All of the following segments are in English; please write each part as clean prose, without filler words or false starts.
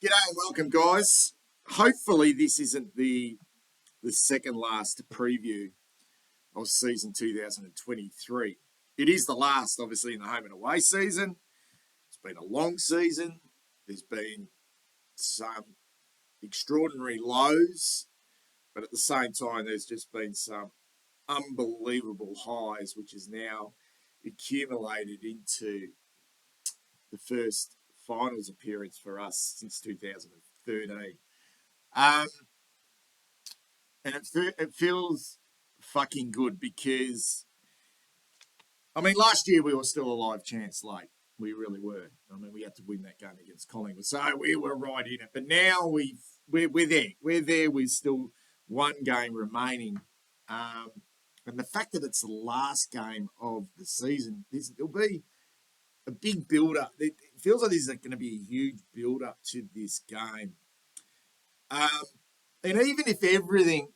G'day and welcome, guys. Hopefully, this isn't the second last preview of season 2023. It is the last, obviously, in the home and away season. It's been a long season. There's been some extraordinary lows, but at the same time, there's just been some unbelievable highs, which is now accumulated into the first finals appearance for us since 2013. And it feels fucking good because, I mean, last year we were still a live chance late. We really were. I mean, we had to win that game against Collingwood, so we were right in it. But now we're there. We're there with still one game remaining. And the fact that it's the last game of the season, there'll be a big build-up. It feels like there's going to be a huge build-up to this game. And even if everything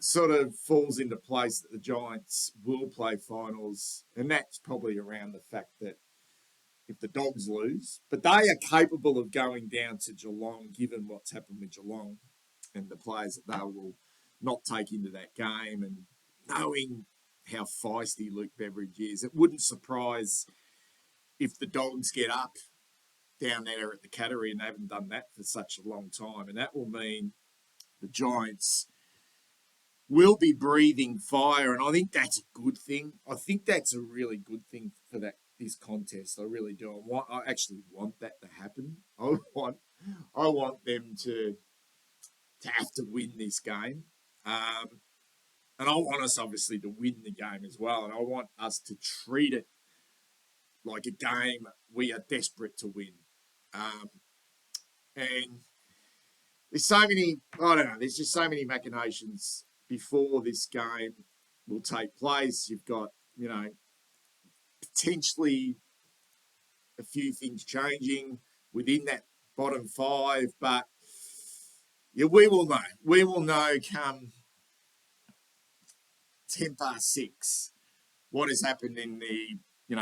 sort of falls into place that the Giants will play finals, and that's probably around the fact that if the Dogs lose, but they are capable of going down to Geelong, given what's happened with Geelong and the players that they will not take into that game, and knowing how feisty Luke Beveridge is, it wouldn't surprise if the Dogs get up down there at the Cattery, and they haven't done that for such a long time, and that will mean the Giants will be breathing fire, and I think that's a good thing. I think that's a really good thing for this contest. I really do. I actually want that to happen. I want them to have to win this game, and I want us obviously to win the game as well. And I want us to treat it like a game we are desperate to win. And there's so many. I don't know. There's just so many machinations before this game will take place. You've got, potentially a few things changing within that bottom five, but yeah, we will know. We will know come 6:10 what has happened in the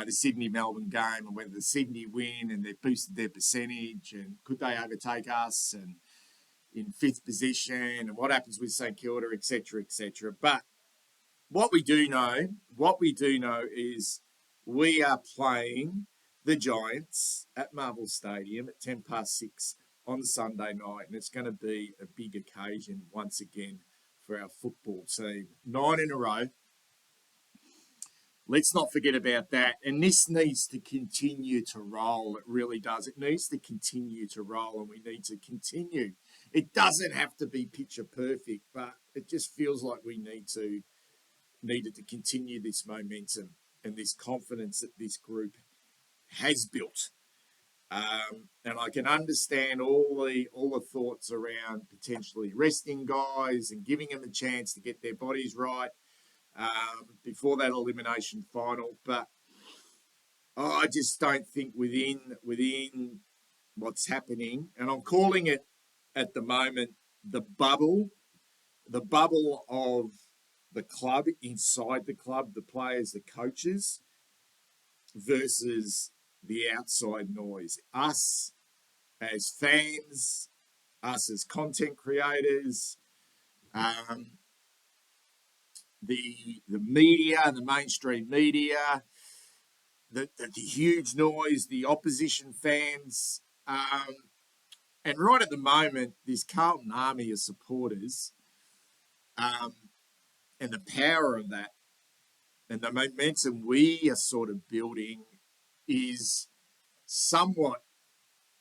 Sydney-Melbourne game, and whether the Sydney win and they've boosted their percentage, and could they overtake us, and in fifth position, and what happens with St Kilda, etc., etc. But what we do know is we are playing the Giants at Marvel Stadium at 6:10 on Sunday night, and it's going to be a big occasion once again for our football team. 9 in a row. Let's not forget about that. And this needs to continue to roll. It really does. It needs to continue to roll, and we need to continue. It doesn't have to be picture perfect, but it just feels like we needed to continue this momentum and this confidence that this group has built. And I can understand all the thoughts around potentially resting guys and giving them a chance to get their bodies right before that elimination final. But I just don't think within what's happening, and I'm calling it at the moment the bubble of the club, inside the club, the players, the coaches, versus the outside noise. Us as fans, us as content creators, the media, the mainstream media, the huge noise, the opposition fans, and right at the moment, this Carlton army of supporters, and the power of that, and the momentum we are sort of building is somewhat,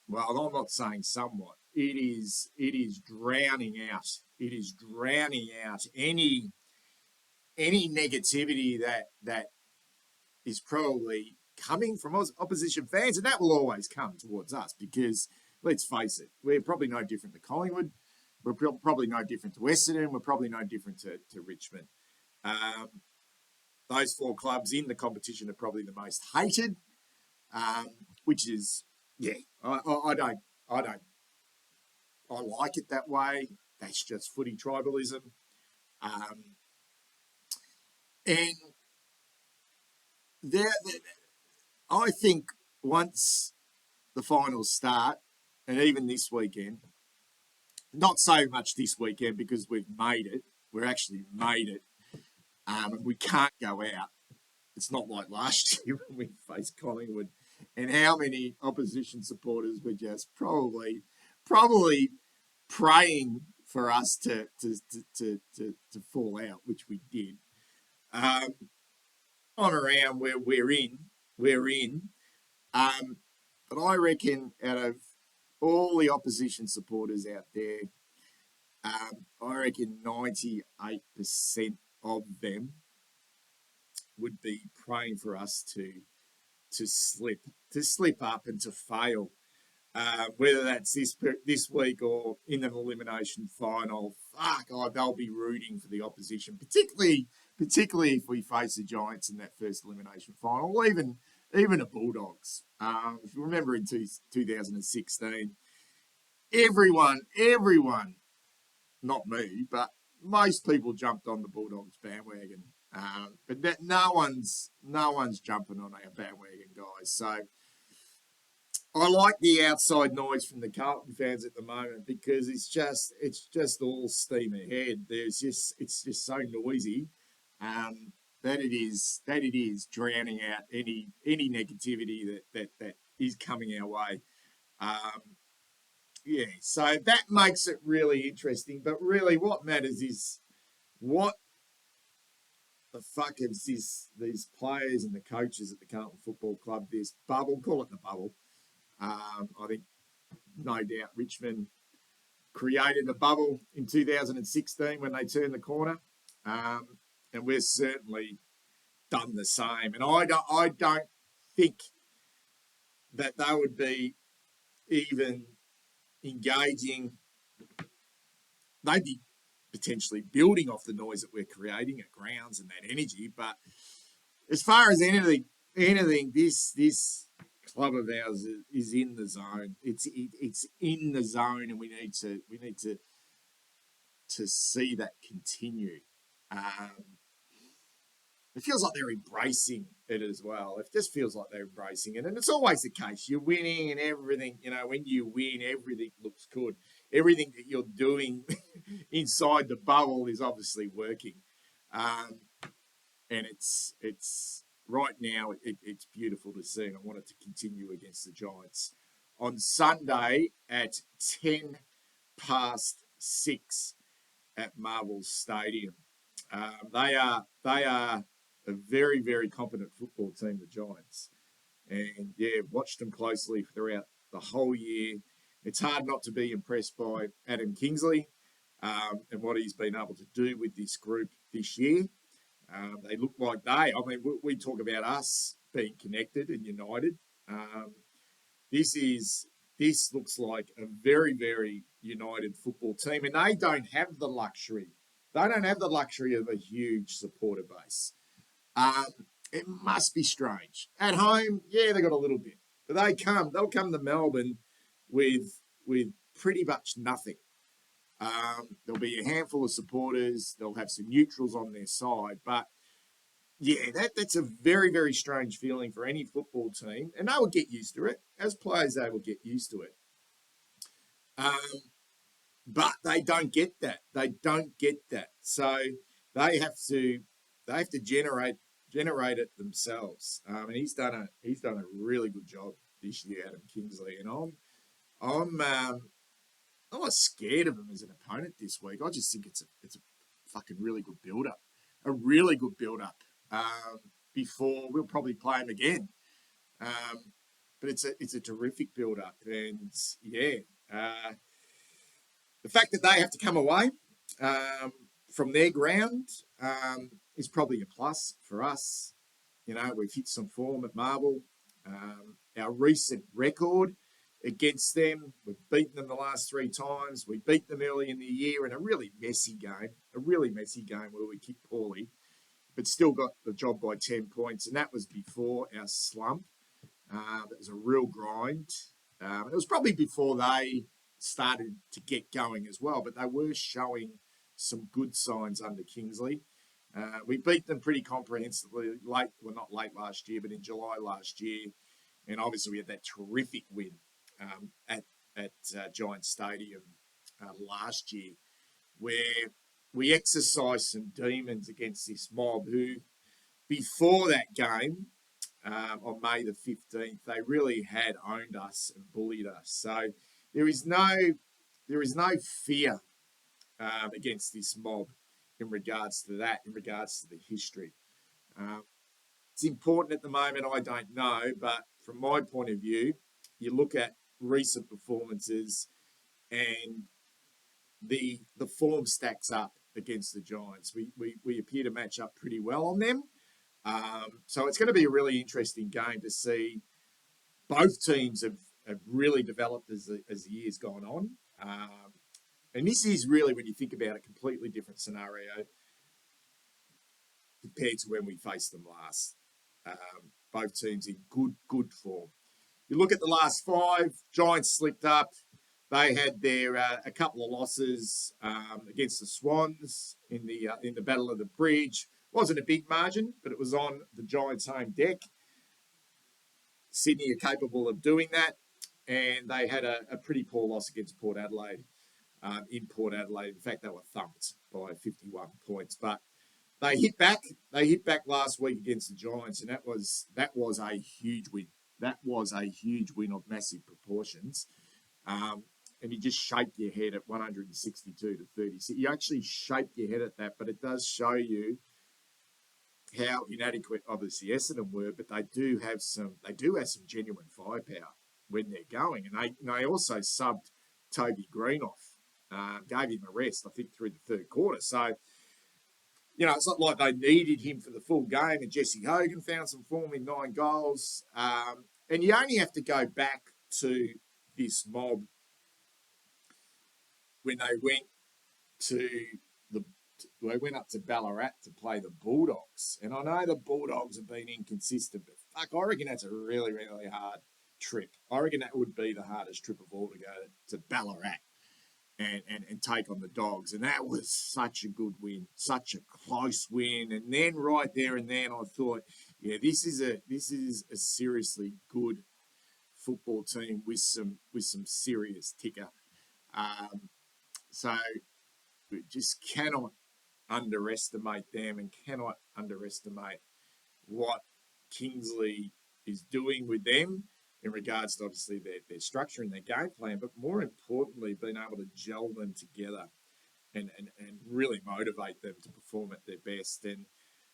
well, I'm not saying somewhat, it is drowning out. It is drowning out any negativity that is probably coming from opposition fans, and that will always come towards us because, let's face it, we're probably no different to Collingwood. We're probably no different to Essendon. We're probably no different to Richmond. Those four clubs in the competition are probably the most hated, which is, I like it that way. That's just footy tribalism. And I think once the finals start, and even this weekend, not so much this weekend because we've made it. We're actually made it. We can't go out. It's not like last year when we faced Collingwood, and how many opposition supporters were just probably praying for us to fall out, which we did. On around where we're in. But I reckon out of all the opposition supporters out there, I reckon 98% of them would be praying for us to slip up and to fail. Whether that's this week or in an elimination final, they'll be rooting for the opposition, particularly if we face the Giants in that first elimination final, or even the Bulldogs. If you remember in 2016, everyone, not me, but most people jumped on the Bulldogs bandwagon. But no one's jumping on our bandwagon, guys. So I like the outside noise from the Carlton fans at the moment because it's just all steam ahead. It's just so noisy that it is drowning out any negativity that is coming our way. So that makes it really interesting. But really, what matters is what the fuck is these players and the coaches at the Carlton Football Club, this bubble, call it the bubble. I think no doubt Richmond created a bubble in 2016 when they turned the corner, and we've certainly done the same. And I don't think that they would be even engaging. They'd be potentially building off the noise that we're creating at grounds and that energy. But as far as anything, this club of ours is in the zone. It's in the zone, and we need to see that continue. It feels like they're embracing it as well. It just feels like they're embracing it, and it's always the case. You're winning, and everything. When you win, everything looks good. Everything that you're doing inside the bubble is obviously working, and it's right now, it's beautiful to see, and I want it to continue against the Giants on Sunday at 6:10 at Marvel Stadium. They are a very, very competent football team, the Giants, and watched them closely throughout the whole year. It's hard not to be impressed by Adam Kingsley and what he's been able to do with this group this year. They look like we talk about us being connected and united. This looks like a very, very united football team, and they don't have the luxury. They don't have the luxury of a huge supporter base. It must be strange. At home, they got a little bit, but they'll come to Melbourne with pretty much nothing. There'll be a handful of supporters. They'll have some neutrals on their side. But, that's a very, very strange feeling for any football team. And they will get used to it. As players, they will get used to it. But they don't get that. So they have to generate it themselves. And he's done a really good job this year, Adam Kingsley. And I'm not scared of him as an opponent this week. I just think it's a fucking really good build-up. A really good build-up before we'll probably play him again. But it's a terrific build-up. And, the fact that they have to come away from their ground is probably a plus for us. We've hit some form at Marvel. Our recent record against them, we've beaten them the last 3 times. We beat them early in the year in a really messy game where we kicked poorly, but still got the job by 10 points. And that was before our slump. That was a real grind. It was probably before they started to get going as well, but they were showing some good signs under Kingsley. We beat them pretty comprehensively not late last year, but in July last year. And obviously we had that terrific win at Giant Stadium last year, where we exercised some demons against this mob who, before that game on May the 15th, they really had owned us and bullied us. So there is no fear against this mob in regards to that, in regards to the history. It's important at the moment, I don't know, but from my point of view, you look at recent performances and the form stacks up against the Giants. We appear to match up pretty well on them. So it's going to be a really interesting game to see. Both teams have really developed as the year's gone on. And this is really, when you think about it, a completely different scenario compared to when we faced them last. Both teams in good form. You look at the last five, Giants slipped up. They had their a couple of losses against the Swans in the Battle of the Bridge. Wasn't a big margin, but it was on the Giants' home deck. Sydney are capable of doing that, and they had a pretty poor loss against Port Adelaide in Port Adelaide. In fact, they were thumped by 51 points, but they hit back. They hit back last week against the Giants, and that was a huge win. That was a huge win of massive proportions. And you just shake your head at 162 to 36. You actually shake your head at that, but it does show you how inadequate, obviously, Essendon were. But they do have some genuine firepower when they're going, and they also subbed Toby Green off, gave him a rest, I think, through the third quarter. So, it's not like they needed him for the full game. And Jesse Hogan found some form in 9 goals. And you only have to go back to this mob when they went up to Ballarat to play the Bulldogs. And I know the Bulldogs have been inconsistent, but fuck, I reckon that's a really, really hard trip. I reckon that would be the hardest trip of all to go to Ballarat and take on the Dogs. And that was such a good win, such a close win. And then right there and then I thought, yeah, this is a seriously good football team with some serious ticker. So we just cannot underestimate them and cannot underestimate what Kingsley is doing with them in regards to, obviously, their structure and their game plan, but more importantly, being able to gel them together and really motivate them to perform at their best. And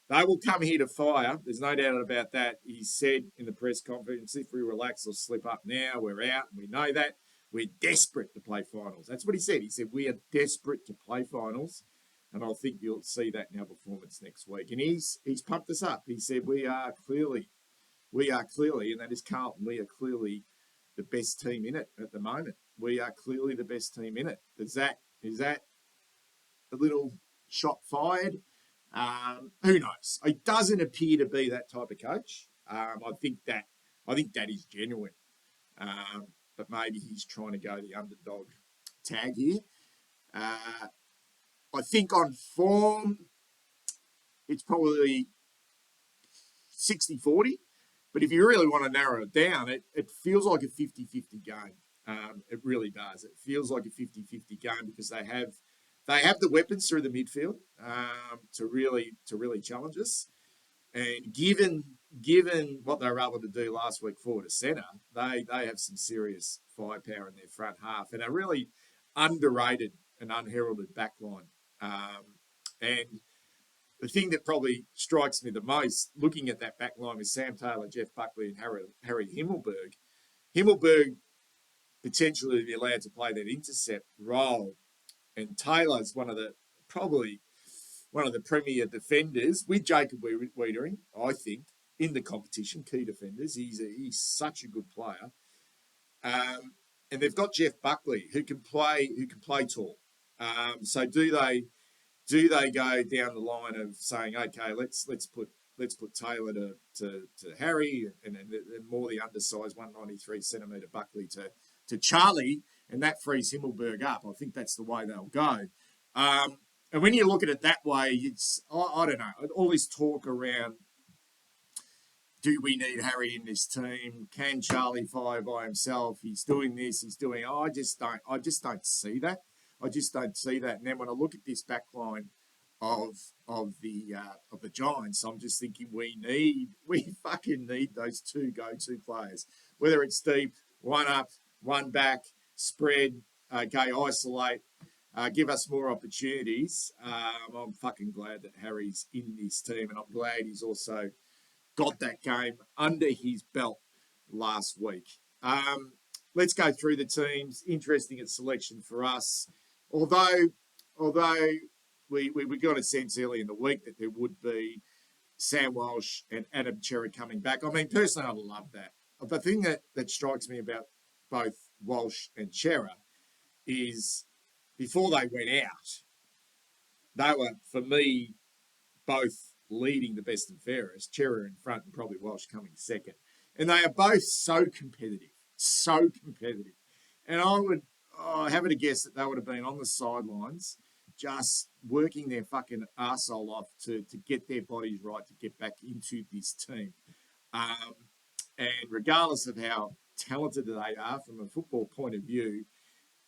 they will come here to fire. There's no doubt about that. He said in the press conference, if we relax or slip up now, we're out, and we know that. We're desperate to play finals. That's what he said. He said, we are desperate to play finals. And I think you'll see that in our performance next week. And he's pumped us up. He said, we are clearly, and that is Carlton, we are clearly the best team in it at the moment. We are clearly the best team in it. Is that a little shot fired? Who knows? It doesn't appear to be that type of coach. I think that is genuine. But maybe he's trying to go the underdog tag here. I think on form, it's probably 60-40. But if you really want to narrow it down, it feels like a 50-50 game. It really does. It feels like a 50-50 game because they have the weapons through the midfield to really challenge us. And given what they were able to do last week forward to centre, they have some serious firepower in their front half and a really underrated and unheralded backline. And the thing that probably strikes me the most, looking at that backline with Sam Taylor, Jeff Buckley, and Harry Himmelberg potentially be allowed to play that intercept role. And Taylor's probably one of the premier defenders with Jacob Wiedering, I think, in the competition, key defenders. He's such a good player. And they've got Jeff Buckley who can play tall. So do they go down the line of saying, okay, let's put Taylor to Harry and more the undersized 193 centimetre Buckley to Charlie, and that frees Himmelberg up. I think that's the way they'll go. And when you look at it that way, it's, I don't know, all this talk around do we need Harry in this team? Can Charlie fire by himself? He's doing this. He's doing. Oh, I just don't see that. I just don't see that. And then when I look at this back line of the Giants, I'm just thinking we fucking need those two go-to players. Whether it's deep, one up, one back, spread, go isolate, give us more opportunities. I'm fucking glad that Harry's in this team, and I'm glad he's also got that game under his belt last week. Let's go through the teams. Interesting at selection for us. Although we got a sense early in the week that there would be Sam Walsh and Adam Cherry coming back. I mean, personally, I love that. The thing that strikes me about both Walsh and Cherry is before they went out, they were, for me, both leading the best and fairest. Cherry in front and probably Walsh coming second. And they are both so competitive. And I would have it a guess that they would have been on the sidelines just working their fucking arsehole off to get their bodies right to get back into this team. And regardless of how talented they are from a football point of view,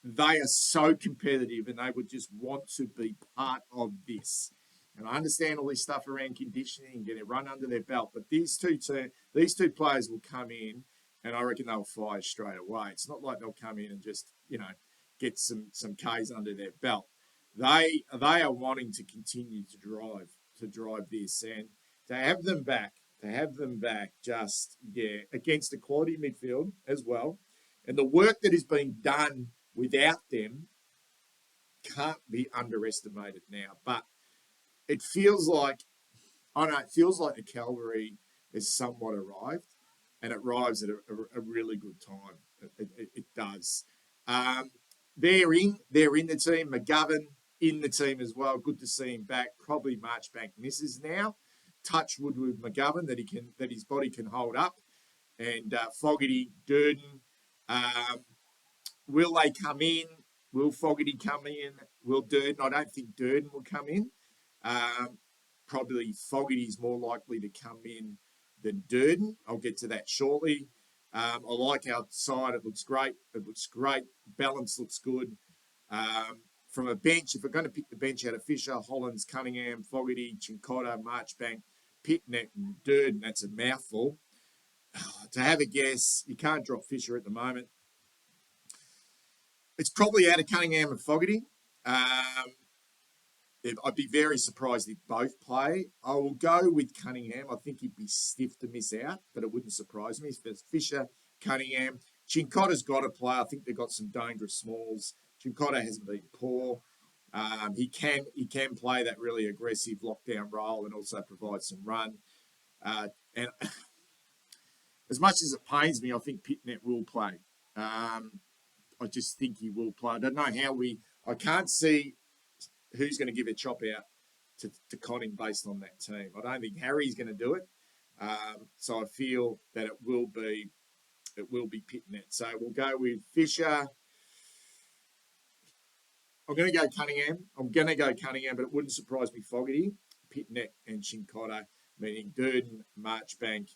they are so competitive and they would just want to be part of this. And I understand all this stuff around conditioning and getting run under their belt, but these two players will come in, and I reckon they'll fire straight away. It's not like they'll come in and just get some K's under their belt. They are wanting to continue to drive this, and to have them back, just against a quality midfield as well, and the work that is being done without them can't be underestimated now. But it feels like the cavalry has somewhat arrived, and it arrives at a really good time. It does. They're in the team. McGovern in the team as well. Good to see him back. Probably Marchbank misses now. Touch wood with McGovern that his body can hold up, and Fogarty, Durden. Will they come in? Will Fogarty come in? Will Durden? I don't think Durden will come in. Probably Fogarty's more likely to come in than Durden. I'll get to that shortly. I like our side. It looks great. Balance looks good. From a bench, if we're going to pick the bench out of Fisher, Hollins, Cunningham, Fogarty, Chincotta, Marchbank, Pitnet, and Durden, that's a mouthful. To have a guess, you can't drop Fisher at the moment. It's probably out of Cunningham and Fogarty. I'd be very surprised if both play. I will go with Cunningham. I think he'd be stiff to miss out, but it wouldn't surprise me. If there's Fisher, Cunningham. Chincotta's got to play. I think they've got some dangerous smalls. Chincotta hasn't been poor. He can play that really aggressive lockdown role and also provide some run. And as much as it pains me, I think Pitnet will play. I just think he will play. I don't know how I can't see who's going to give a chop out to Conning based on that team. I don't think Harry's going to do it. So I feel that it will be Pitnet. So we'll go with Fisher. I'm going to go Cunningham. But it wouldn't surprise me Fogarty, Pitnet, and Chincotta, meaning Durden, Marchbank,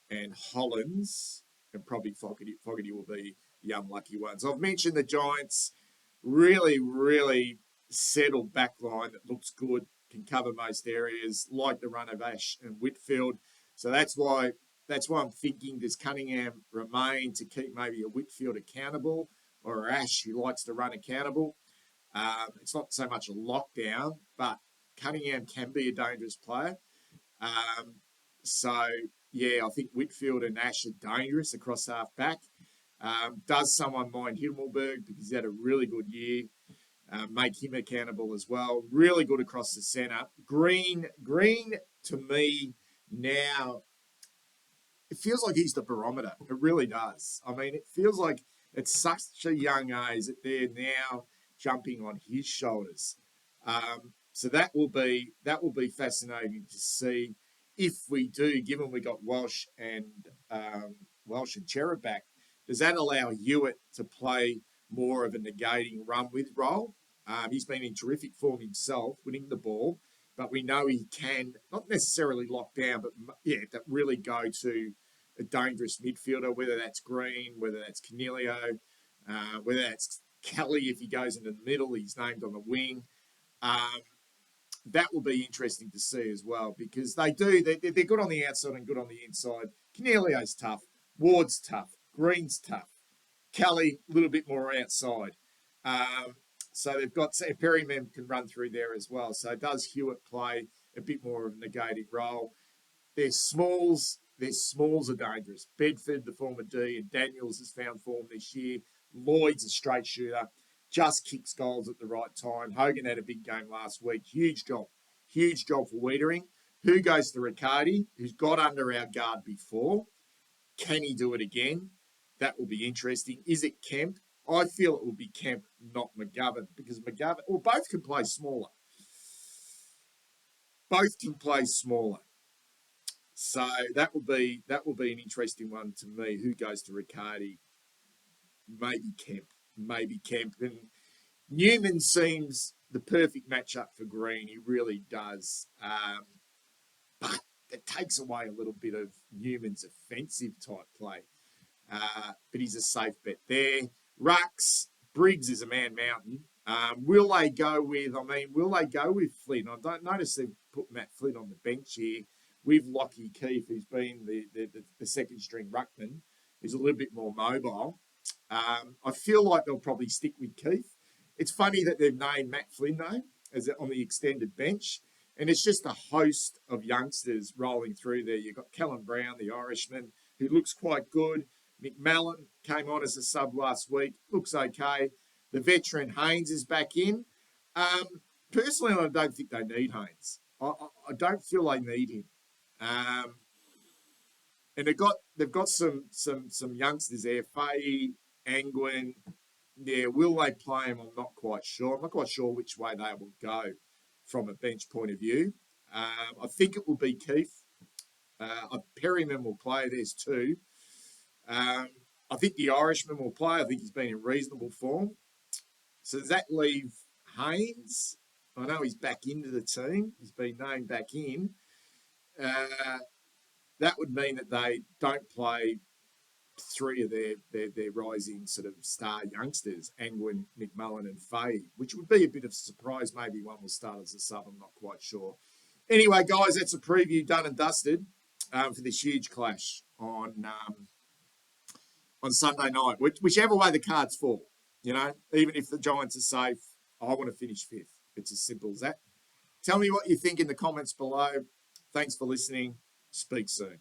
and Hollins, and probably Fogarty will be the unlucky ones. I've mentioned the Giants. Really, really settled back line that looks good, can cover most areas, like the run of Ash and Whitfield. So that's why I'm thinking, does Cunningham remain to keep maybe a Whitfield accountable, or Ash who likes to run accountable? It's not so much a lockdown, but Cunningham can be a dangerous player. So I think Whitfield and Ash are dangerous across half back. Does someone mind Himmelberg because he had a really good year? Make him accountable as well. Really good across the centre. Green to me now, it feels like he's the barometer. It really does. I mean, it feels like at such a young age that they're now jumping on his shoulders. So that will be fascinating to see if we do, given we got Walsh and Cherub back. Does that allow Hewitt to play more of a negating run with role? He's been in terrific form himself, winning the ball. but we know he can not necessarily lock down, but that really go to a dangerous midfielder, whether that's Green, whether that's Canelio, whether that's Kelly if he goes into the middle, he's named on the wing. That will be interesting to see as well because they're good on the outside and good on the inside. Canelio's tough, Ward's tough, Green's tough, Kelly a little bit more outside. So they've got Perryman can run through there as well. So does Hewitt play a bit more of a negating role? Their smalls are dangerous. Bedford, the former D, and Daniels has found form this year. Lloyd's a straight shooter, just kicks goals at the right time. Hogan had a big game last week. Huge job for Wiedering. Who goes to Riccardi, who's got under our guard before? Can he do it again? That will be interesting. Is it Kemp? I feel it will be Kemp, not McGovern, because McGovern, well, both can play smaller. So that will be an interesting one to me. Who goes to Riccardi? Maybe Kemp. And Newman seems the perfect matchup for Green. He really does. But it takes away a little bit of Newman's offensive type play. But he's a safe bet there. Rux, Briggs is a man mountain. Will they go with Flynn? I don't notice they've put Matt Flynn on the bench here with Lockie Keefe, who's been the second string ruckman, who's a little bit more mobile. I feel like they'll probably stick with Keefe. It's funny that they've named Matt Flynn, though, as on the extended bench. And it's just a host of youngsters rolling through there. You've got Callum Brown, the Irishman, who looks quite good. McMallan came on as a sub last week. Looks okay. The veteran Haynes is back in. Personally, I don't think they need Haynes. I don't feel they need him. And they've got some youngsters there. Faye, Angwin. Yeah, will they play him? I'm not quite sure. I'm not quite sure which way they will go from a bench point of view. I think it will be Keith. Perryman will play. There's two. I think the Irishman will play. I think he's been in reasonable form. So does that leave Haynes? I know he's back into the team. He's been named back in. That would mean that they don't play three of their rising sort of star youngsters, Angwin, McMullen and Faye, which would be a bit of a surprise. Maybe one will start as a sub. I'm not quite sure. Anyway, guys, that's a preview done and dusted for this huge clash on Sunday night, whichever way the cards fall. You know, even if the Giants are safe, I want to finish fifth. It's as simple as that. Tell me what you think in the comments below. Thanks for listening. Speak soon.